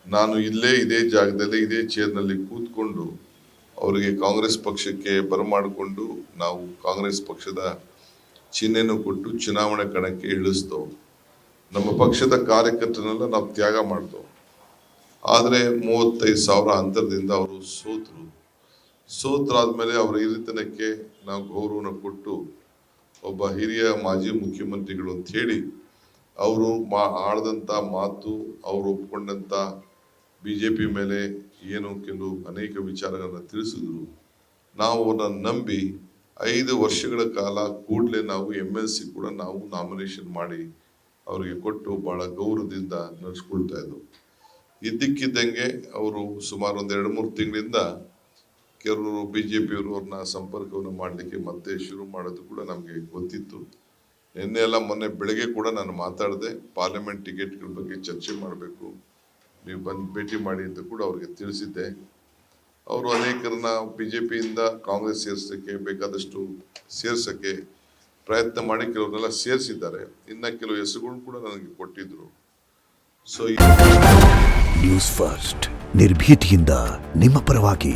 ನಾನು ಇದೇ ಜಾಗದಲ್ಲಿ ಇದೇ ಚೇರ್ನಲ್ಲಿ ಕೂತ್ಕೊಂಡು ಅವರಿಗೆ ಕಾಂಗ್ರೆಸ್ ಪಕ್ಷಕ್ಕೆ ಬರಮಾಡಿಕೊಂಡು ನಾವು ಕಾಂಗ್ರೆಸ್ ಪಕ್ಷದ ಚಿಹ್ನೆಯನ್ನು ಕೊಟ್ಟು ಚುನಾವಣೆ ಕಣಕ್ಕೆ ಇಳಿಸ್ತೋ. ನಮ್ಮ ಪಕ್ಷದ ಕಾರ್ಯಕರ್ತರನ್ನೆಲ್ಲ ನಾವು ತ್ಯಾಗ ಮಾಡ್ತೋ. ಆದರೆ 35,000 ಅಂತರದಿಂದ ಅವರು ಸೋತ್ರಾದ್ಮೇಲೆ ಅವರ ಹಿರಿತನಕ್ಕೆ ನಾವು ಗೌರವನ ಕೊಟ್ಟು ಒಬ್ಬ ಹಿರಿಯ ಮಾಜಿ ಮುಖ್ಯಮಂತ್ರಿಗಳು ಅಂತ ಹೇಳಿ ಅವರು ಆಡಿದಂಥ ಮಾತು, ಅವರು ಒಪ್ಕೊಂಡಂಥ ಬಿಜೆಪಿ ಮೇಲೆ ಏನು ಕೆಲವು ಅನೇಕ ವಿಚಾರಗಳನ್ನ ತಿಳಿಸಿದ್ರು. ನಾವು ಅವರನ್ನು ನಂಬಿ 5 ವರ್ಷಗಳ ಕಾಲ ಕೂಡಲೇ ನಾವು MLC ಕೂಡ ನಾವು ನಾಮಿನೇಷನ್ ಮಾಡಿ ಅವರಿಗೆ ಕೊಟ್ಟು ಬಹಳ ಗೌರವದಿಂದ ನಡೆಸ್ಕೊಳ್ತಾ ಇದ್ವು. ಇದ್ದಕ್ಕಿದ್ದಂಗೆ ಅವರು ಸುಮಾರು ಒಂದು 2-3 ತಿಂಗಳಿಂದ ಕೆಲವರು ಬಿಜೆಪಿಯವರು ಅವ್ರನ್ನ ಸಂಪರ್ಕವನ್ನು ಮಾಡಲಿಕ್ಕೆ ಮತ್ತೆ ಶುರು ಮಾಡೋದು ಕೂಡ ನಮಗೆ ಗೊತ್ತಿತ್ತು. ನಿನ್ನೆ ಎಲ್ಲ ಮೊನ್ನೆ ಬೆಳಗ್ಗೆ ಕೂಡ ನಾನು ಮಾತಾಡಿದೆ, ಪಾರ್ಲಿಮೆಂಟ್ ಟಿಕೆಟ್ಗಳ ಬಗ್ಗೆ ಚರ್ಚೆ ಮಾಡಬೇಕು, ನೀವು ಬಂದು ಭೇಟಿ ಮಾಡಿ ಅಂತ ಕೂಡ ಅವ್ರಿಗೆ ತಿಳಿಸಿದ್ದೆ. ಅವರು ಅನೇಕರನ್ನ ಬಿಜೆಪಿಯಿಂದ ಕಾಂಗ್ರೆಸ್ ಸೇರ್ಸಕ್ಕೆ ಬೇಕಾದಷ್ಟು ಸೇರ್ಸಕ್ಕೆ ಪ್ರಯತ್ನ ಮಾಡಿ ಕೆಲವ್ರನ್ನೆಲ್ಲ ಸೇರಿಸಿದ್ದಾರೆ. ಇನ್ನ ಕೆಲವು ಹೆಸರುಗಳು ಕೂಡ ನನಗೆ ಕೊಟ್ಟಿದ್ರು. ನ್ಯೂಸ್ ಫಸ್ಟ್ ನಿರ್ಭೀತಿಯಿಂದ ನಿಮ್ಮ ಪರವಾಗಿ.